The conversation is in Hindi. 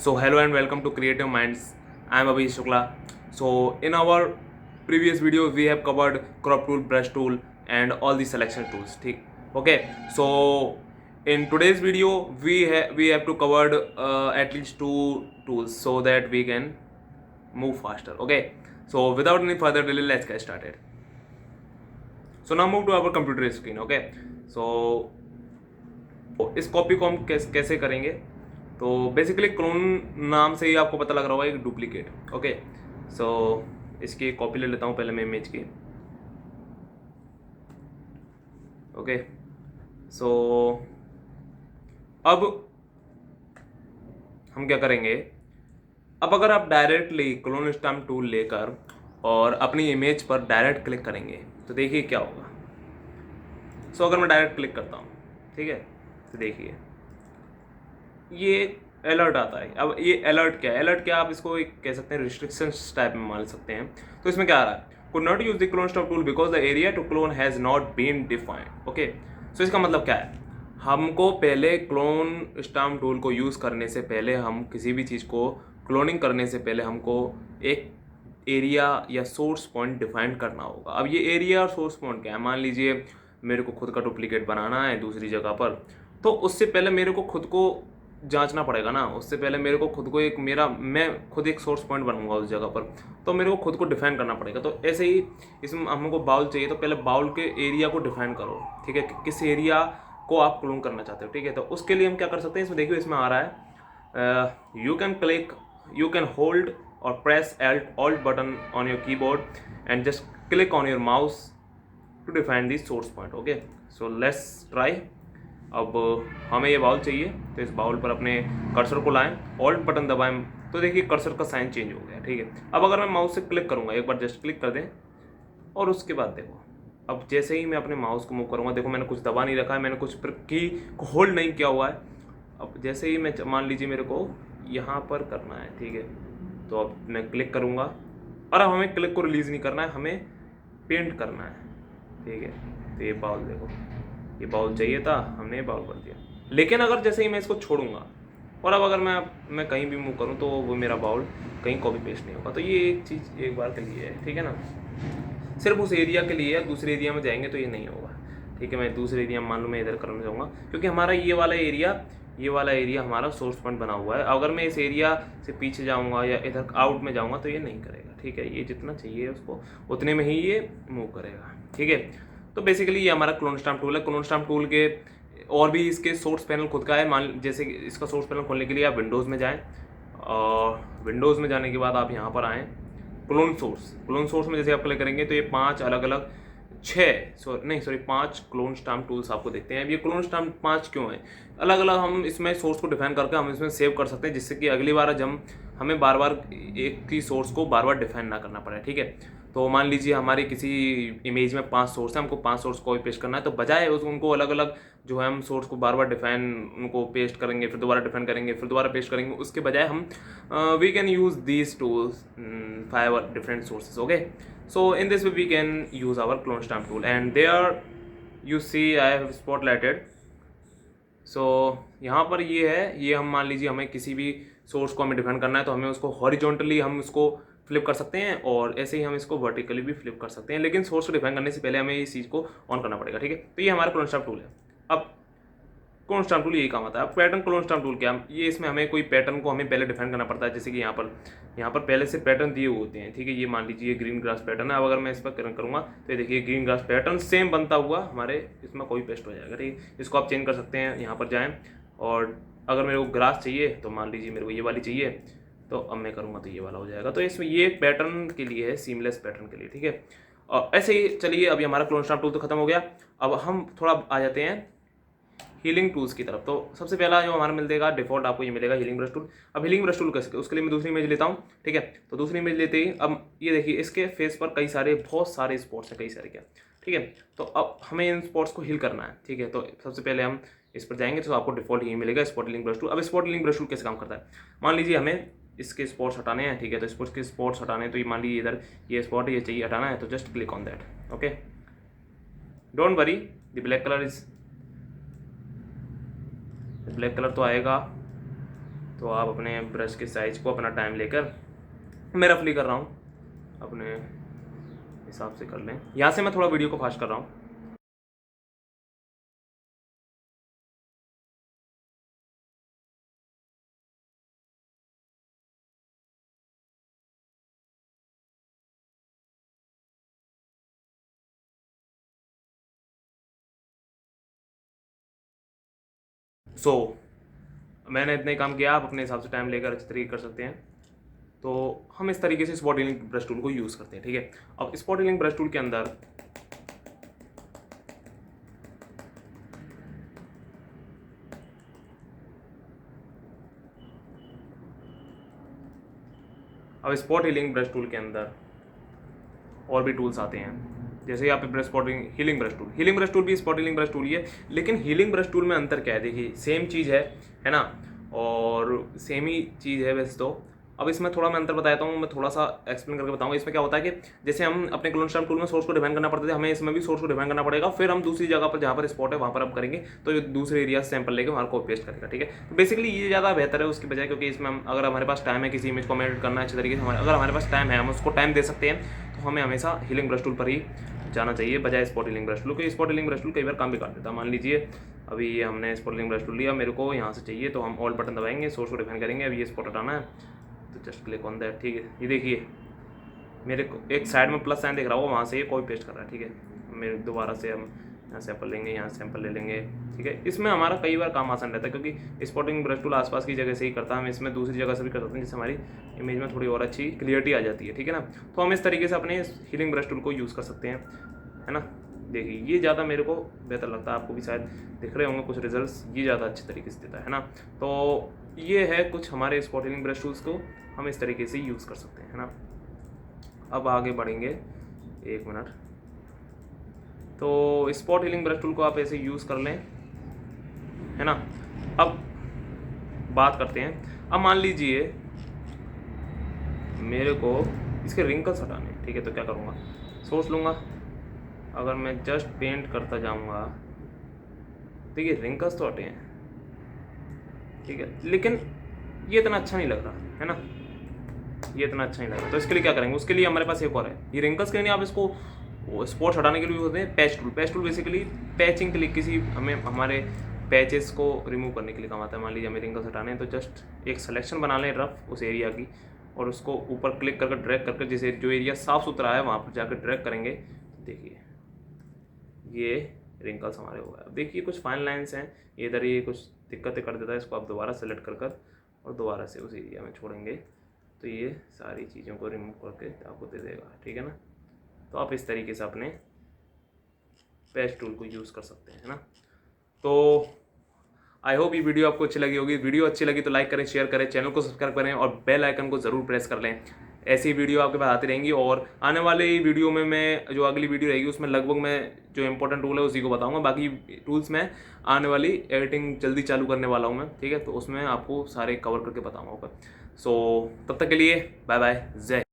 So hello and welcome to Creative Minds. I am Abhi Shukla. So in our previous videos we have covered crop tool, brush tool and all the selection tools. ठीक? Okay. So in today's video we have to cover at least two tools so that we can move faster. Okay. So without any further delay, let's get started. So now move to our computer screen. Okay. So इस कॉपी को हम कैसे करेंगे, तो बेसिकली क्लोन नाम से ही आपको पता लग रहा होगा एक डुप्लीकेट. ओके. सो इसकी कॉपी ले लेता हूँ पहले मैं इमेज की. ओके. सो अब हम क्या करेंगे, अब अगर आप डायरेक्टली क्लोन स्टैम्प टूल लेकर और अपनी इमेज पर डायरेक्ट क्लिक करेंगे तो देखिए क्या होगा. सो अगर मैं डायरेक्ट क्लिक करता हूँ, ठीक है, तो देखिए ये अलर्ट आता है. अब ये अलर्ट क्या है, अलर्ट क्या आप इसको एक कह सकते हैं रिस्ट्रिक्शंस टाइप में मान सकते हैं. तो इसमें क्या आ रहा है, could not use the clone stop tool because the area to clone has not been defined. Okay. So इसका मतलब क्या है, हमको पहले क्लोन स्टैम्प टूल को यूज़ करने से पहले, हम किसी भी चीज़ को क्लोनिंग करने से पहले हमको एक एरिया या सोर्स पॉइंट डिफाइन करना होगा. अब ये एरिया और सोर्स पॉइंट क्या है, मान लीजिए मेरे को खुद का डुप्लीकेट बनाना है दूसरी जगह पर, तो उससे पहले मेरे को खुद को जांचना पड़ेगा ना. उससे पहले मेरे को खुद को मैं खुद एक सोर्स पॉइंट बनूंगा उस जगह पर, तो मेरे को खुद को डिफाइन करना पड़ेगा. तो ऐसे ही इसमें हमको बाउल चाहिए, तो पहले बाउल के एरिया को डिफाइन करो. ठीक है, किस एरिया को आप क्लोन करना चाहते हो. ठीक है, तो उसके लिए हम क्या कर सकते हैं, इसमें देखिए इसमें आ रहा है यू कैन होल्ड और press alt button on your keyboard and just click on your mouse to define this source point. Okay. So let's try. अब हमें ये बाउल चाहिए, तो इस बाउल पर अपने कर्सर को लाएं, ऑल्ट बटन दबाएं, तो देखिए कर्सर का साइन चेंज हो गया. ठीक है. अब अगर मैं माउस से क्लिक करूंगा, एक बार जस्ट क्लिक कर दें, और उसके बाद देखो, अब जैसे ही मैं अपने माउस को मूव करूंगा, देखो मैंने कुछ दबा नहीं रखा है, मैंने कुछ की को होल्ड नहीं किया हुआ है. अब जैसे ही मैं मान लीजिए मेरे को यहाँ पर करना है, ठीक है, तो अब मैं क्लिक करूँगा, और अब हमें क्लिक को रिलीज़ नहीं करना है, हमें पेंट करना है. ठीक है. तो ये बाउल देखो, ये बाउल चाहिए था, हमने ये बाउल कर दिया. लेकिन अगर जैसे ही मैं इसको छोड़ूंगा और अब अगर मैं कहीं भी मूव करूं, तो वो मेरा बाउल कहीं कॉपी पेस्ट नहीं होगा. तो ये एक चीज़ एक बार के लिए है, ठीक है ना, सिर्फ उस एरिया के लिए है. दूसरे एरिया में जाएंगे तो ये नहीं होगा. ठीक है, मैं दूसरे एरिया में मान लो मैं इधर करना चाहूँगा, क्योंकि हमारा ये वाला एरिया हमारा सोर्स पॉइंट बना हुआ है. अगर मैं इस एरिया से पीछे जाऊँगा या इधर आउट में जाऊँगा तो ये नहीं करेगा. ठीक है, ये जितना चाहिए उसको उतने में ही ये मूव करेगा. ठीक है. तो बेसिकली ये हमारा क्लोन स्टैम्प टूल है. क्लोन स्टैम्प टूल के और भी इसके सोर्स पैनल खुद का है. मान जैसे इसका सोर्स पैनल खोलने के लिए आप विंडोज़ में जाएं, और विंडोज़ में जाने के बाद आप यहाँ पर आएँ क्लोन सोर्स में जैसे आप क्लिक करेंगे तो ये 5 क्लोन स्टैम्प टूल्स आपको देखते हैं. अब ये क्लोन स्टैम्प 5 क्यों है, अलग अलग हम इसमें सोर्स को डिफाइन करके हम इसमें सेव कर सकते हैं, जिससे कि अगली बार जब हमें बार बार एक ही सोर्स को बार बार डिफाइन ना करना पड़े. ठीक है. तो मान लीजिए हमारी किसी इमेज में 5 सोर्स है, हमको 5 सोर्स को पेस्ट करना है, तो बजाय उनको अलग अलग जो है हम सोर्स को बार बार डिफाइन उनको पेस्ट करेंगे, फिर दोबारा डिफाइन करेंगे, फिर दोबारा पेस्ट करेंगे, उसके बजाय हम we can use these tools 5 different sources. Okay. So in this way we can use our clone stamp tool and there you see I have spotlighted. So यहाँ पर ये है, ये हम मान लीजिए हमें किसी भी सोर्स को हमें डिफाइन करना है, तो हमें उसको हॉरिजॉन्टली हम उसको फ्लिप कर सकते हैं, और ऐसे ही हम इसको वर्टिकली भी फ्लिप कर सकते हैं. लेकिन सोर्स को डिफाइन करने से पहले हमें इस चीज़ को ऑन करना पड़ेगा. ठीक है. तो ये हमारा क्लोन स्टैम्प टूल है. अब क्लोन स्टैम्प टूल यही काम आता है. अब पैटर्न क्लोन स्टैम्प टूल क्या, ये इसमें हमें कोई पैटर्न को हमें पहले डिफाइन करना पड़ता है. जैसे कि यहाँ पर पहले से पैटर्न दिए हुए होते हैं. ठीक है. ये मान लीजिए ग्रीन ग्रास पैटर्न है. अब अगर मैं इस पर करूँगा तो ये देखिए ग्रीन ग्रास पैटर्न सेम बनता हुआ हमारे इसमें कोई पेस्ट हो जाएगा. ठीक है. इसको आप चेंज कर सकते हैं. यहाँ पर जाएँ, और अगर मेरे को ग्रास चाहिए तो मान लीजिए मेरे को ये वाली चाहिए, तो अब मैं करूँगा तो ये वाला हो जाएगा. तो इसमें ये पैटर्न के लिए है, सीमलेस पैटर्न के लिए. ठीक है. और ऐसे ही चलिए, अभी हमारा क्लोन स्टैम्प टूल तो खत्म हो गया. अब हम थोड़ा आ जाते हैं हीलिंग टूल्स की तरफ. तो सबसे पहला जो हमारा मिलेगा डिफॉल्ट, आपको ये मिलेगा हीलिंग ब्रश टूल. अब हीलिंग ब्रश टूल कैसे, उसके लिए मैं दूसरी इमेज लेता हूँ. ठीक है. तो दूसरी इमेज लेते ही अब ये देखिए इसके फेस पर बहुत सारे स्पॉट्स हैं, कई सारे क्या. ठीक है. तो अब हमें इन स्पॉट्स को हील करना है. ठीक है. तो सबसे पहले हम इस पर जाएंगे, तो आपको डिफॉल्ट ही मिलेगा स्पॉट हीलिंग ब्रश टूल. अब स्पॉट हीलिंग ब्रश टूल कैसे काम करता है, मान लीजिए हमें इसके स्पॉट्स हटाने हैं. ठीक है. तो स्पॉट्स के स्पॉट्स हटाने हैं, तो ये मान लीजिए इधर ये स्पॉट है, ये चाहिए हटाना है, तो just click on that. Okay. Don't worry, the black colour तो आएगा, तो तो आप अपने ब्रश के साइज को अपना टाइम लेकर, मैं रफली कर रहा हूँ, अपने हिसाब से कर लें। यहाँ से मैं थोड़ा वीडियो को फास्ट कर रहा हूँ। मैंने इतने काम किया, आप अपने हिसाब से टाइम लेकर अच्छी तरीके कर सकते हैं। तो हम इस तरीके से स्पॉट हीलिंग ब्रश टूल को यूज़ करते हैं, ठीक है। अब स्पॉट हीलिंग ब्रश टूल के अंदर स्पॉट हीलिंग ब्रश टूल के अंदर और भी टूल्स आते हैं, जैसे यहाँ पे brush spotting healing brush tool भी स्पॉट हीलिंग ब्रश टूल ही है। लेकिन हीलिंग ब्रश टूल में अंतर क्या है, देखिए सेम चीज़ है ना, और सेम ही चीज़ है वैसे तो। अब इसमें थोड़ा मैं अंतर बताता हूँ, मैं थोड़ा सा एक्सप्लेन करके बताऊँगा। इसमें क्या होता है कि जैसे हम अपने क्लोन स्टार्म टूल में सोर्स को डिफाइन करना पड़ता है, हमें इसमें भी सोर्स को डिफाइन करना पड़ेगा, फिर हम दूसरी जगह पर जहाँ पर स्पॉट है वहाँ पर अब करेंगे, तो दूसरे एरिया से सैंपल लेकर वहाँ को पेस्ट करेगा, ठीक है। तो बेसिकली ये ज़्यादा बेहतर है उसकी बजाय, क्योंकि इसमें हम अगर हमारे पास टाइम है किसी इमेज को एडिट करना अच्छे तरीके से, अगर हमारे पास टाइम है हम उसको टाइम दे सकते हैं, तो हमें हमेशा हीलिंग ब्रश टूल पर ही जाना चाहिए बजाय स्पॉट हीलिंग ब्रश टूल। क्योंकि स्पॉट हीलिंग ब्रश टूल कई बार काम भी कर देता है। मान लीजिए अभी ये हमने स्पॉट हीलिंग ब्रश टूल लिया, मेरे को यहाँ से चाहिए तो हम ऑल बटन दबाएंगे, सोर्स को डिफाइन करेंगे, अभी ये स्पॉट हटाना है तो जस्ट क्लिक ऑन दैट, ठीक है। ये देखिए मेरे को एक साइड में प्लस साइन दिख रहा होगा, वहाँ से ये कॉपी पेस्ट कर रहा है, ठीक है। मेरे दोबारा से हम यहाँ सैंपल लेंगे, यहाँ सैंपल ले लेंगे, ठीक है। इसमें हमारा कई बार काम आसान रहता है, क्योंकि स्पॉटिंग ब्रश टूल आसपास की जगह से ही करता है, हम इसमें दूसरी जगह से भी कर सकते हैं, जिससे हमारी इमेज में थोड़ी और अच्छी क्लियरिटी आ जाती है, ठीक है ना। तो हम इस तरीके से अपने हीलिंग ब्रश टूल को यूज़ कर सकते हैं, है ना। देखिए ये ज़्यादा मेरे को बेहतर लगता है, आपको भी शायद दिख रहे होंगे कुछ रिजल्ट्स, ये ज़्यादा अच्छे तरीके से देता है ना। तो ये है कुछ हमारे स्पॉट हीलिंग ब्रश टूल्स को हम इस तरीके से यूज़ कर सकते हैं, है ना। अब आगे बढ़ेंगे, एक मिनट। तो स्पॉट हीलिंग ब्रश टूल को आप ऐसे यूज़ कर लें, है ना। अब बात करते हैं, अब मान लीजिए मेरे को इसके रिंकल्स हटाने हैं, ठीक है। तो क्या करूँगा, सोच लूँगा, अगर मैं जस्ट पेंट करता जाऊँगा, देखिए रिंकल्स तो हटे हैं, ठीक है, लेकिन ये इतना अच्छा नहीं लग रहा है ना, ये इतना अच्छा नहीं लग रहा। तो इसके लिए क्या करेंगे, उसके लिए हमारे पास एक और है, ये रिंकल्स के लिए आप इसको स्पॉट्स हटाने के लिए होते हैं patch tool. Patch tool basically patching के लिए, किसी हमें हमारे पैचेस को रिमूव करने के लिए काम आता है। मान लीजिए हमें रिंकल्स हटाने हैं, तो जस्ट एक सिलेक्शन बना लें रफ उस एरिया की, और उसको ऊपर क्लिक करके ड्रैग करके, जैसे जो एरिया साफ सुथरा है वहाँ पर जाकर ड्रैग करेंगे, देखिए ये रिंकल्स हमारे हो गए। अब देखिए कुछ फाइन लाइन्स हैं, इधर ये कुछ दिक्कतें कर देता है, इसको आप दोबारा सेलेक्ट कर और दोबारा से उस एरिया में छोड़ेंगे, तो ये सारी चीज़ों को रिमूव करके आपको दे देगा, ठीक है ना। तो आप इस तरीके से अपने पैच टूल को यूज़ कर सकते हैं, है ना। तो आई होप ये वीडियो आपको अच्छी लगी होगी। वीडियो अच्छी लगी तो लाइक करें, शेयर करें, चैनल को सब्सक्राइब करें और बेल आइकन को ज़रूर प्रेस कर लें। ऐसी वीडियो आपके पास आती रहेंगी, और आने वाले वीडियो में मैं जो अगली वीडियो रहेगी उसमें लगभग मैं जो इंपॉर्टेंट टूल है उसी को बताऊंगा। बाकी टूल्स में आने वाली एडिटिंग जल्दी चालू करने वाला हूँ मैं, ठीक है। तो उसमें आपको सारे कवर करके बताऊँगा। सो तब तक के लिए बाय बाय, जय हिंद।